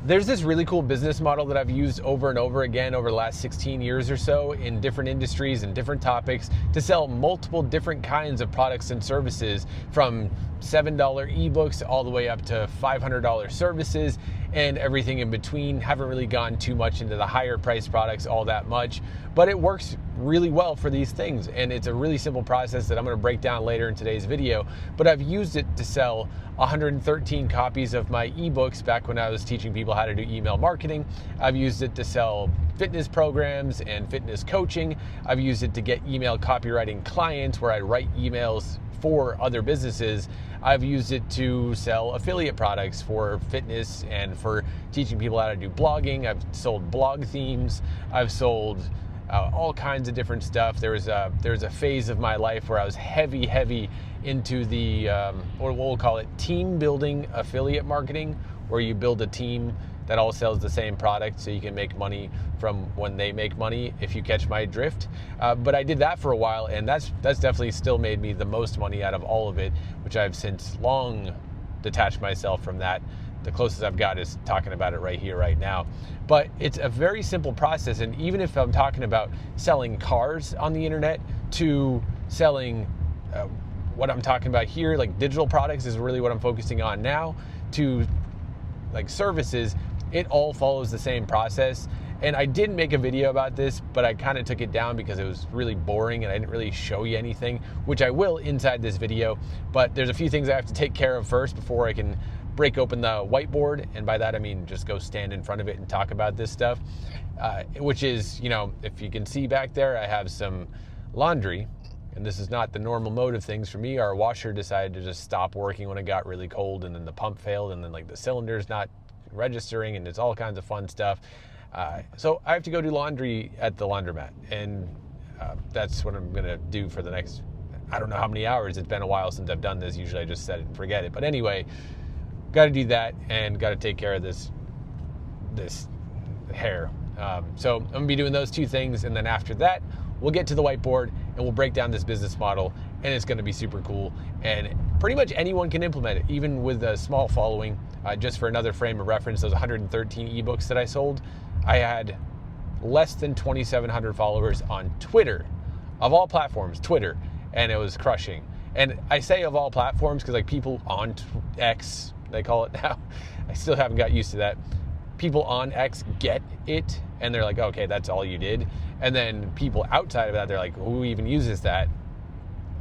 There's this really cool business model that I've used over and over again over the last 16 years or so in different industries and different topics to sell multiple different kinds of products and services, from $7 ebooks all the way up to $500 services and everything in between. Haven't really gone too much into the higher priced products all that much, but it works really well for these things. And it's a really simple process that I'm going to break down later in today's video, but I've used it to sell 113 copies of my ebooks back when I was teaching people how to do email marketing. I've used it to sell fitness programs and fitness coaching. I've used it to get email copywriting clients where I write emails for other businesses. I've used it to sell affiliate products for fitness and for teaching people how to do blogging. I've sold blog themes. I've sold all kinds of different stuff. There was a phase of my life where I was heavy into the, or we'll call it team building affiliate marketing, where you build a team that all sells the same product so you can make money from when they make money, if you catch my drift. But I did that for a while, and that's definitely still made me the most money out of all of it, which I've since long detached myself from that. The closest I've got is talking about it right here, right now. But it's a very simple process, and even if I'm talking about selling cars on the internet to selling what I'm talking about here, like digital products is really what I'm focusing on now, to like services, it all follows the same process. And I did make a video about this, but I kind of took it down because it was really boring and I didn't really show you anything, which I will inside this video. But there's a few things I have to take care of first before I can break open the whiteboard. And by that, I mean just go stand in front of it and talk about this stuff, which is, you know, if you can see back there, I have some laundry. And this is not the normal mode of things for me. Our washer decided to just stop working when it got really cold, and then the pump failed, and then like the cylinder's not registering, and it's all kinds of fun stuff. So I have to go do laundry at the laundromat, and that's what I'm gonna do for the next, I don't know how many hours. It's been a while since I've done this. Usually I just set it and forget it. But anyway, got to do that and got to take care of this hair. So I'm gonna be doing those two things, and then after that, we'll get to the whiteboard and we'll break down this business model, and it's gonna be super cool. And pretty much anyone can implement it, even with a small following. Just for another frame of reference, those 113 ebooks that I sold, I had less than 2,700 followers on Twitter, of all platforms, Twitter, and it was crushing. And I say of all platforms because like people on X, they call it now, I still haven't got used to that. People on X get it, and they're like, okay, that's all you did. And then people outside of that, they're like, who even uses that?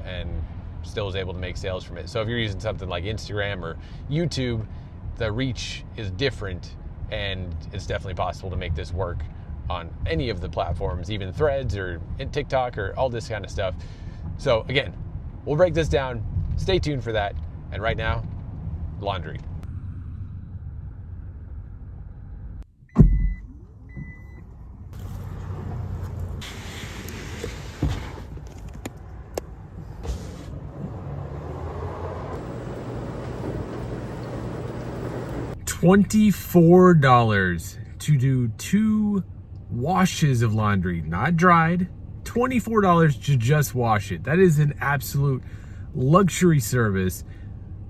And still is able to make sales from it. So if you're using something like Instagram or YouTube, the reach is different, and it's definitely possible to make this work on any of the platforms, even Threads or in TikTok or all this kind of stuff. So again, we'll break this down. Stay tuned for that. And right now, laundry. $24 to do 2 washes of laundry, not dried. $24 to just wash it. That is an absolute luxury service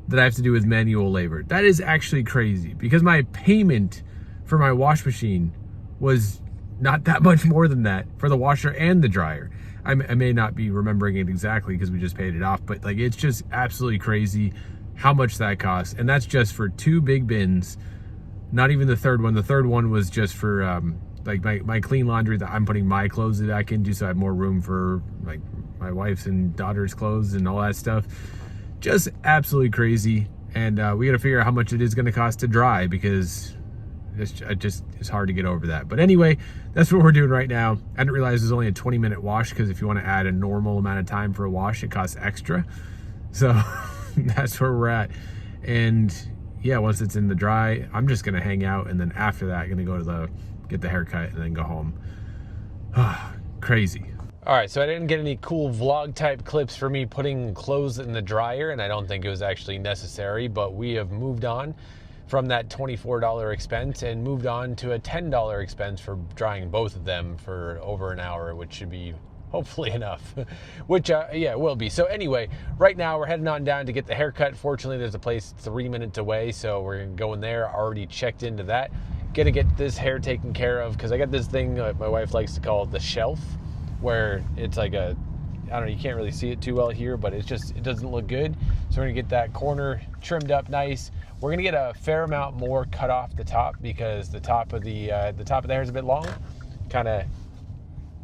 that I have to do with manual labor. That is actually crazy, because my payment for my wash machine was not that much more than that for the washer and the dryer. I may not be remembering it exactly because we just paid it off, but like it's just absolutely crazy how much that costs. And that's just for 2 big bins, not even the third one. The third one was just for like my clean laundry that I'm putting my clothes back into, so I have more room for like my wife's and daughter's clothes and all that stuff. Just absolutely crazy. And we got to figure out how much it is going to cost to dry, because it's hard to get over that. But anyway, that's what we're doing right now. I didn't realize it was only a 20-minute wash, because if you want to add a normal amount of time for a wash, it costs extra. So that's where we're at. And yeah, once it's in the dry, I'm just gonna hang out, and then after that, I'm gonna go to get the haircut and then go home. Crazy. All right, so I didn't get any cool vlog type clips for me putting clothes in the dryer, and I don't think it was actually necessary, but we have moved on from that $24 expense and moved on to a $10 expense for drying both of them for over an hour, which should be hopefully enough, which yeah, it will be. So anyway, right now we're heading on down to get the haircut. Fortunately, there's a place 3 minutes away, so we're going there. Already checked into that. gonna get this hair taken care of because I got this thing my wife likes to call the shelf, where it's like a, I don't know, you can't really see it too well here, but it doesn't look good. So we're gonna get that corner trimmed up nice. We're gonna get a fair amount more cut off the top because the top of the hair is a bit long, kind of,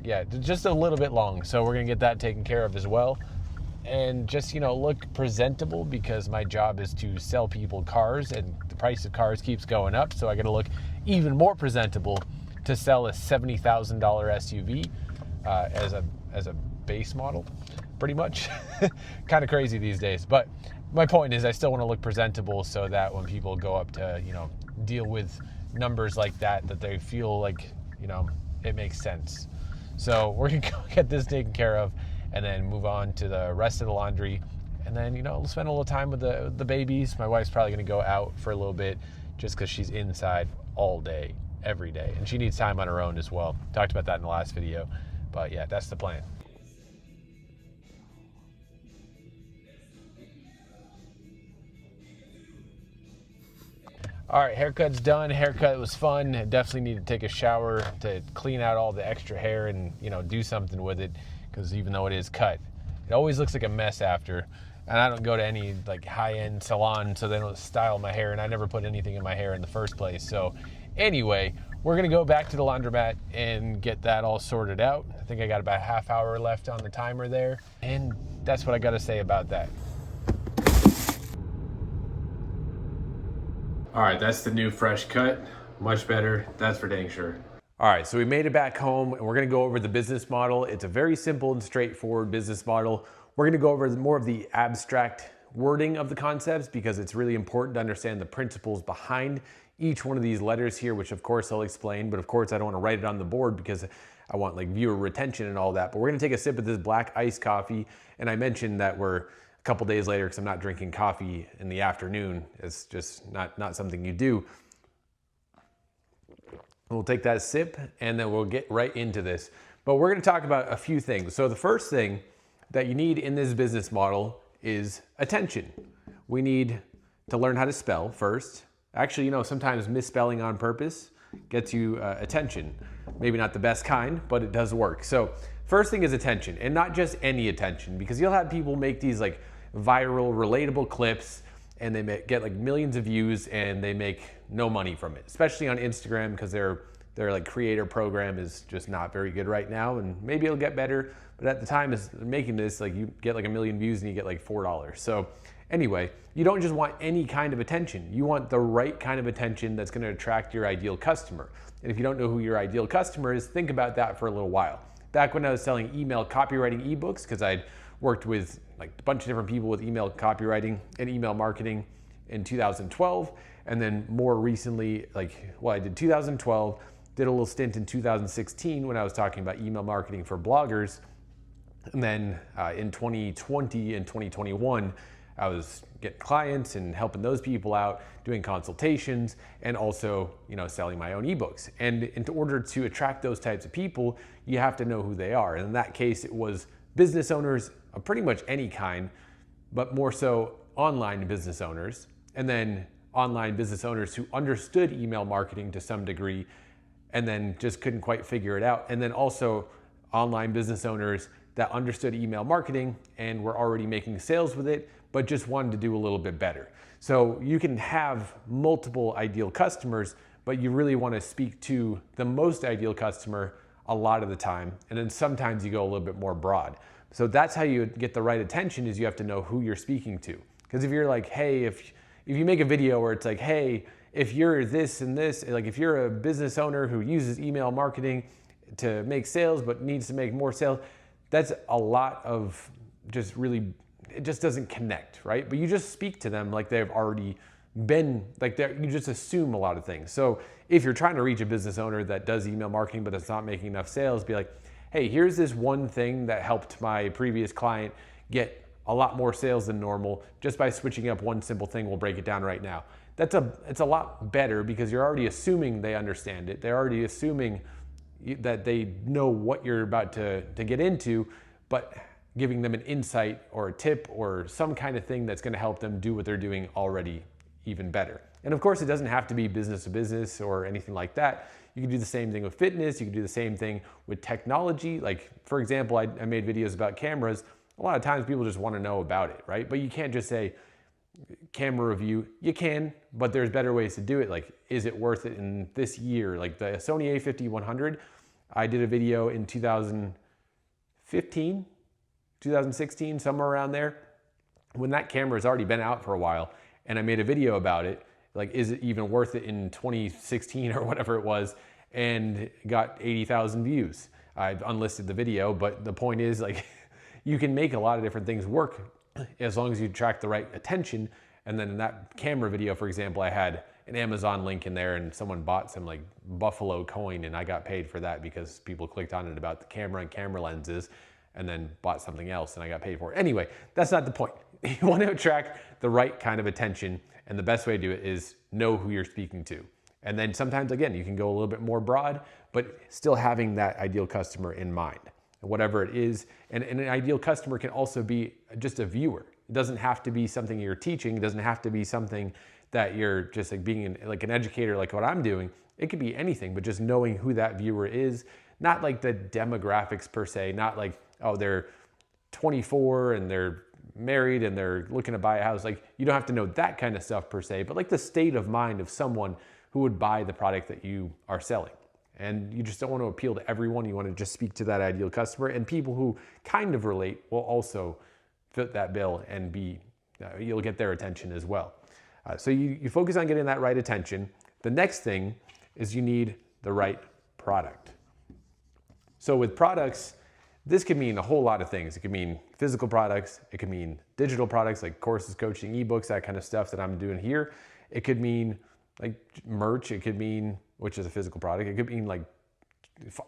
yeah, just a little bit long. So we're gonna get that taken care of as well, and just, you know, look presentable because my job is to sell people cars, and the price of cars keeps going up. So I got to look even more presentable to sell a $70,000 SUV as a base model, pretty much. Kind of crazy these days, but my point is I still want to look presentable so that when people go up to, you know, deal with numbers like that they feel like, you know, it makes sense. So we're gonna go get this taken care of and then move on to the rest of the laundry, and then, you know, we'll spend a little time with the babies. My wife's probably gonna go out for a little bit just because she's inside all day every day, and she needs time on her own as well. Talked about that in the last video, but yeah, that's the plan. All right, haircut's done. Haircut was fun. Definitely need to take a shower to clean out all the extra hair and, you know, do something with it, because even though it is cut, it always looks like a mess after. And I don't go to any like high-end salon, so they don't style my hair, and I never put anything in my hair in the first place. So anyway, we're gonna go back to the laundromat and get that all sorted out. I think I got about a half hour left on the timer there, and that's what I gotta say about that. All right, that's the new fresh cut. Much better, that's for dang sure. All right, so we made it back home, and we're gonna go over the business model. It's a very simple and straightforward business model. We're gonna go over more of the abstract wording of the concepts because it's really important to understand the principles behind each one of these letters here, which of course I'll explain, but of course I don't wanna write it on the board because I want like viewer retention and all that. But we're gonna take a sip of this black iced coffee, and I mentioned that we're a couple days later because I'm not drinking coffee in the afternoon. It's just not something you do. We'll take that sip and then we'll get right into this. But we're gonna talk about a few things. So the first thing that you need in this business model is attention. We need to learn how to spell first. Actually, you know, sometimes misspelling on purpose gets you attention. Maybe not the best kind, but it does work. So first thing is attention, and not just any attention, because you'll have people make these like viral, relatable clips, and they get like millions of views and they make no money from it, especially on Instagram, because their like creator program is just not very good right now, and maybe it'll get better, but at the time is making this, like you get like 1 million views and you get like $4. So anyway, you don't just want any kind of attention. You want the right kind of attention that's gonna attract your ideal customer. And if you don't know who your ideal customer is, think about that for a little while. Back when I was selling email copywriting ebooks, because I'd worked with like a bunch of different people with email copywriting and email marketing in 2012. And then more recently, I did 2012, did a little stint in 2016 when I was talking about email marketing for bloggers. And then in 2020 and 2021, I was getting clients and helping those people out, doing consultations, and also, you know, selling my own ebooks. And in order to attract those types of people, you have to know who they are. And in that case, it was business owners of pretty much any kind, but more so online business owners, and then online business owners who understood email marketing to some degree and then just couldn't quite figure it out. And then also online business owners that understood email marketing and were already making sales with it, but just wanted to do a little bit better. So you can have multiple ideal customers, but you really want to speak to the most ideal customer a lot of the time. And then sometimes you go a little bit more broad. So that's how you get the right attention, is you have to know who you're speaking to. Because if you're like, hey, if you make a video where it's like, hey, if you're this and this, like if you're a business owner who uses email marketing to make sales but needs to make more sales, that's a lot of just really, it just doesn't connect, right? But you just speak to them like they've already been, like you just assume a lot of things. So if you're trying to reach a business owner that does email marketing but it's not making enough sales, be like, hey, here's this one thing that helped my previous client get a lot more sales than normal just by switching up one simple thing. We'll break it down right now. It's a lot better because you're already assuming they understand it. They're already assuming that they know what you're about to get into, but giving them an insight or a tip or some kind of thing that's going to help them do what they're doing already, even better. And of course, it doesn't have to be business to business or anything like that. You can do the same thing with fitness. You can do the same thing with technology. Like, for example, I made videos about cameras. A lot of times people just want to know about it, right? But you can't just say camera review. You can, but there's better ways to do it. Like, is it worth it in this year? Like the Sony a50-100, I did a video in 2015, 2016, somewhere around there, when that camera has already been out for a while, and I made a video about it. Like, is it even worth it in 2016 or whatever it was, and got 80,000 views. I've unlisted the video, but the point is, like, you can make a lot of different things work as long as you track the right attention. And then in that camera video, for example, I had an Amazon link in there and someone bought some like Buffalo coin, and I got paid for that because people clicked on it about the camera and camera lenses and then bought something else and I got paid for it. Anyway, that's not the point. You want to attract the right kind of attention, and the best way to do it is know who you're speaking to. And then sometimes, again, you can go a little bit more broad, but still having that ideal customer in mind, whatever it is. And an ideal customer can also be just a viewer. It doesn't have to be something you're teaching. It doesn't have to be something that you're just like being like an educator, like what I'm doing. It could be anything, but just knowing who that viewer is, not like the demographics per se, not like, oh, they're 24 and they're married and they're looking to buy a house. Like, you don't have to know that kind of stuff per se, but like the state of mind of someone who would buy the product that you are selling. And you just don't want to appeal to everyone. You want to just speak to that ideal customer, and people who kind of relate will also fit that bill and you'll get their attention as well. So you focus on getting that right attention. The next thing is you need the right product. So with products, this could mean a whole lot of things. It could mean physical products. It could mean digital products like courses, coaching, ebooks, that kind of stuff that I'm doing here. It could mean like merch. It could mean, which is a physical product. It could mean like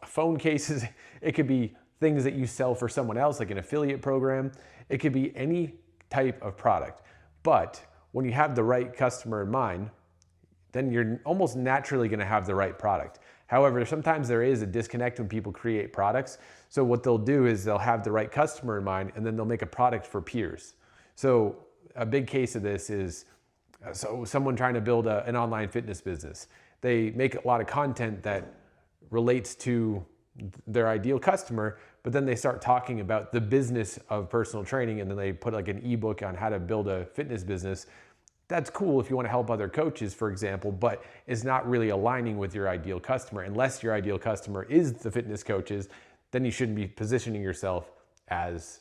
phone cases. It could be things that you sell for someone else, like an affiliate program. It could be any type of product. But when you have the right customer in mind, then you're almost naturally going to have the right product. However, sometimes there is a disconnect when people create products. So what they'll do is they'll have the right customer in mind, and then they'll make a product for peers. So a big case of this is someone trying to build an online fitness business. They make a lot of content that relates to their ideal customer, but then they start talking about the business of personal training, and then they put like an ebook on how to build a fitness business. That's cool if you want to help other coaches, for example, but it's not really aligning with your ideal customer. Unless your ideal customer is the fitness coaches, then you shouldn't be positioning yourself as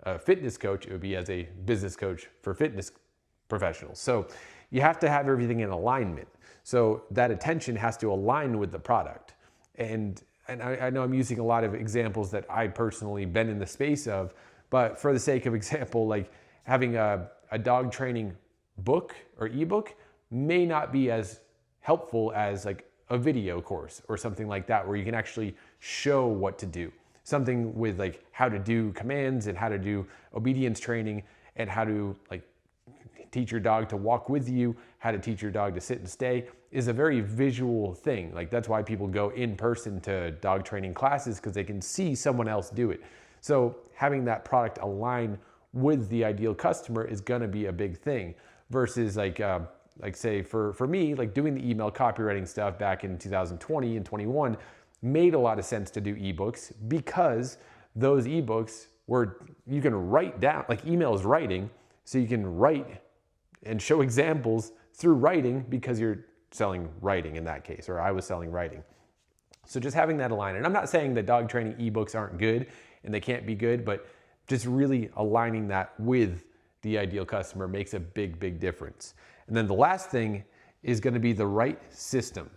a fitness coach. It would be as a business coach for fitness professionals. So you have to have everything in alignment. So that attention has to align with the product. And I know I'm using a lot of examples that I personally been in the space of, but for the sake of example, like having a dog training book or ebook may not be as helpful as like a video course or something like that, where you can actually show what to do. Something with like how to do commands and how to do obedience training and how to like teach your dog to walk with you, how to teach your dog to sit and stay is a very visual thing. Like, that's why people go in person to dog training classes, because they can see someone else do it. So having that product align with the ideal customer is going to be a big thing, versus like say for me, like doing the email copywriting stuff back in 2020 and 21 made a lot of sense to do ebooks, because those ebooks you can write down, like email is writing, so you can write and show examples through writing, because you're selling writing in that case, or I was selling writing. So just having that aligned. And I'm not saying that dog training ebooks aren't good and they can't be good, but just really aligning that with the ideal customer makes a big, big difference. And then the last thing is going to be the right system.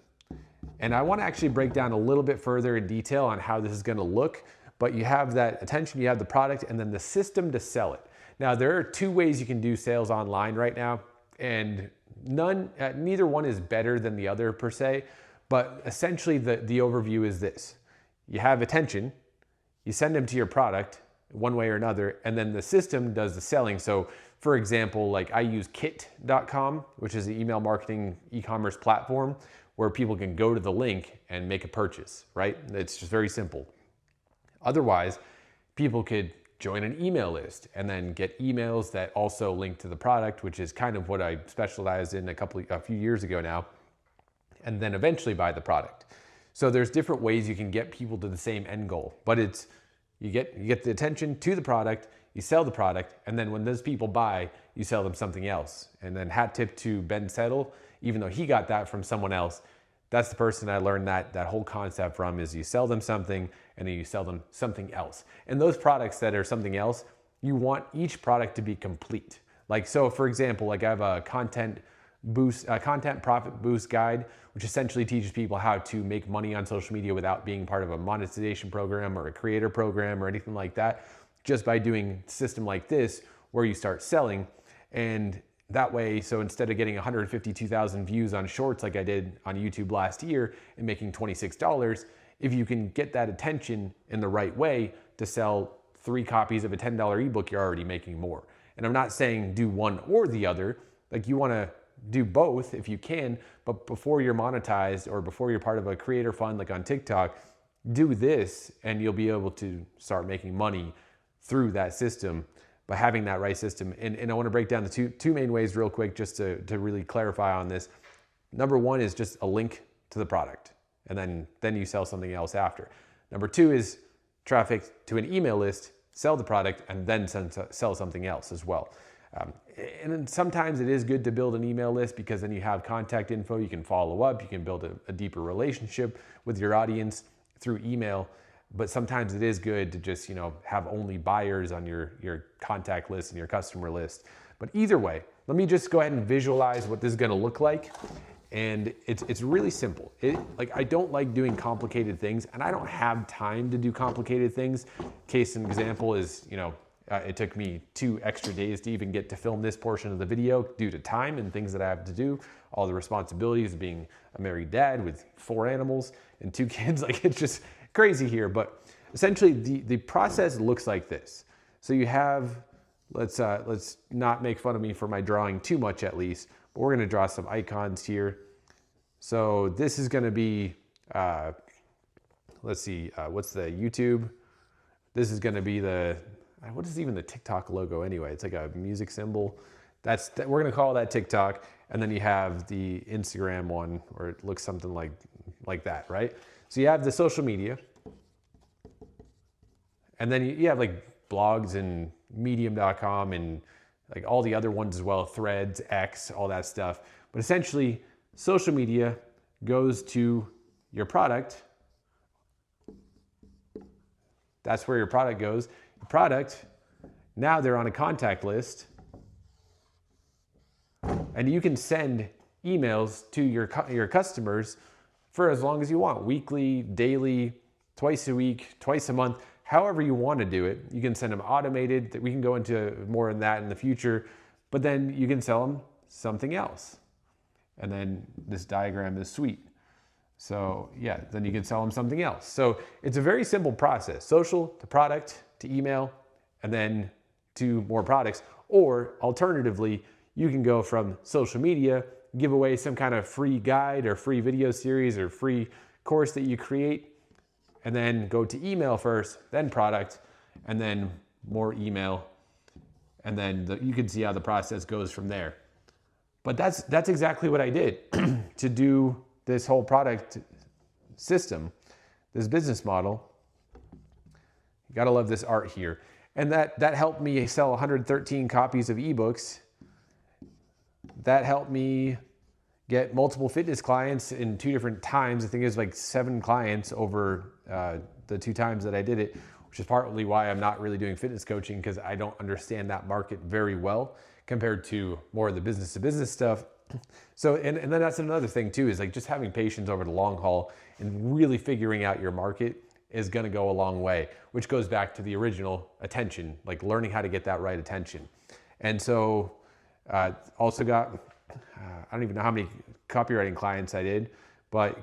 And I want to actually break down a little bit further in detail on how this is going to look, but you have that attention, you have the product, and then the system to sell it. Now, there are two ways you can do sales online right now, and neither one is better than the other per se, but essentially the overview is this. You have attention, you send them to your product one way or another, and then the system does the selling. So for example, like I use kit.com, which is an email marketing e-commerce platform where people can go to the link and make a purchase, right? It's just very simple. Otherwise, people could join an email list and then get emails that also link to the product, which is kind of what I specialized in a few years ago now, and then eventually buy the product. So there's different ways you can get people to the same end goal, but it's you get the attention to the product, you sell the product, and then when those people buy, you sell them something else. And then hat tip to Ben Settle, even though he got that from someone else, that's the person I learned that whole concept from, is you sell them something and then you sell them something else. And those products that are something else, you want each product to be complete. Like, so for example, like I have a content profit boost guide, which essentially teaches people how to make money on social media without being part of a monetization program or a creator program or anything like that, just by doing a system like this where you start selling. And that way, so instead of getting 152,000 views on shorts like I did on YouTube last year and making $26, if you can get that attention in the right way to sell 3 copies of a $10 ebook, you're already making more. And I'm not saying do one or the other. Like, you want to do both if you can, but before you're monetized or before you're part of a creator fund like on TikTok, do this and you'll be able to start making money through that system by having that right system. And I want to break down the two main ways real quick, just to really clarify on this. Number one is just a link to the product, and then you sell something else after. Number 2 is traffic to an email list, sell the product, and then sell something else as well. And then sometimes it is good to build an email list, because then you have contact info, you can follow up, you can build a deeper relationship with your audience through email. But sometimes it is good to just, have only buyers on your contact list and your customer list. But either way, let me just go ahead and visualize what this is gonna look like. And it's really simple. I don't like doing complicated things, and I don't have time to do complicated things. Case in example is, it took me 2 extra days to even get to film this portion of the video due to time and things that I have to do, all the responsibilities of being a married dad with 4 animals and 2 kids. Like, it's just crazy here, but essentially the process looks like this. So you have, let's not make fun of me for my drawing too much at least, but we're gonna draw some icons here. So this is gonna be, let's see, what's the YouTube? This is gonna be what is even the TikTok logo anyway? It's like a music symbol. We're gonna call that TikTok. And then you have the Instagram one, where it looks something like that, right? So you have the social media, and then you have like blogs and medium.com and like all the other ones as well, Threads, X, all that stuff. But essentially, social media goes to your product. That's where your product goes. The product, now they're on a contact list, and you can send emails to your customers for as long as you want, weekly, daily, twice a week, twice a month, however you want to do it. You can send them automated. We can go into more on that in the future, but then you can sell them something else. And then this diagram is sweet. So yeah, then you can sell them something else. So it's a very simple process: social to product to email, and then to more products. Or alternatively, you can go from social media, give away some kind of free guide or free video series or free course that you create, and then go to email first, then product, and then more email. And then you can see how the process goes from there. But that's exactly what I did to do this whole product system, this business model. You gotta love this art here. And that helped me sell 113 copies of ebooks. That helped me get multiple fitness clients in 2 different times. I think it was like 7 clients over the 2 times that I did it, which is partly why I'm not really doing fitness coaching, because I don't understand that market very well compared to more of the business to business stuff. So, and then that's another thing too, is like just having patience over the long haul and really figuring out your market is gonna go a long way, which goes back to the original attention, like learning how to get that right attention. And so also got, I don't even know how many copywriting clients I did, but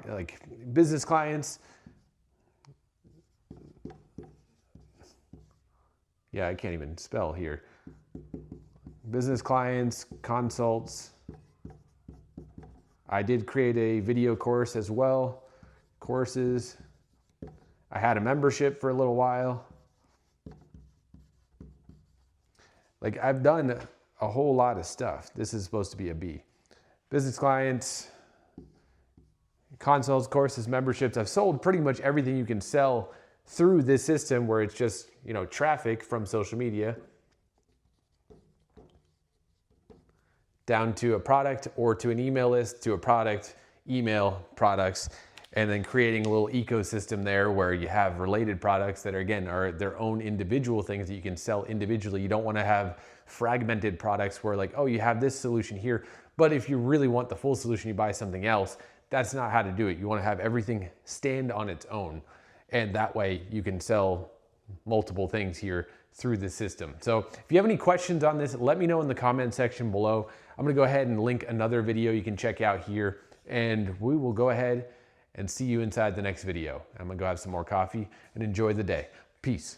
like business clients. Yeah, I can't even spell here. Business clients, consults. I did create a video course as well, courses. I had a membership for a little while. Like I've done a whole lot of stuff. This is supposed to be a B. Business clients, consults, courses, memberships. I've sold pretty much everything you can sell through this system where it's just, you know, traffic from social media down to a product or to an email list, to a product, email, products, and then creating a little ecosystem there where you have related products that are, again, are their own individual things that you can sell individually. You don't want to have fragmented products where like, oh, you have this solution here, but if you really want the full solution, you buy something else. That's not how to do it. You want to have everything stand on its own. And that way you can sell multiple things here through the system. So if you have any questions on this, let me know in the comment section below. I'm gonna go ahead and link another video you can check out here, and we will go ahead and see you inside the next video. I'm gonna go have some more coffee and enjoy the day. Peace.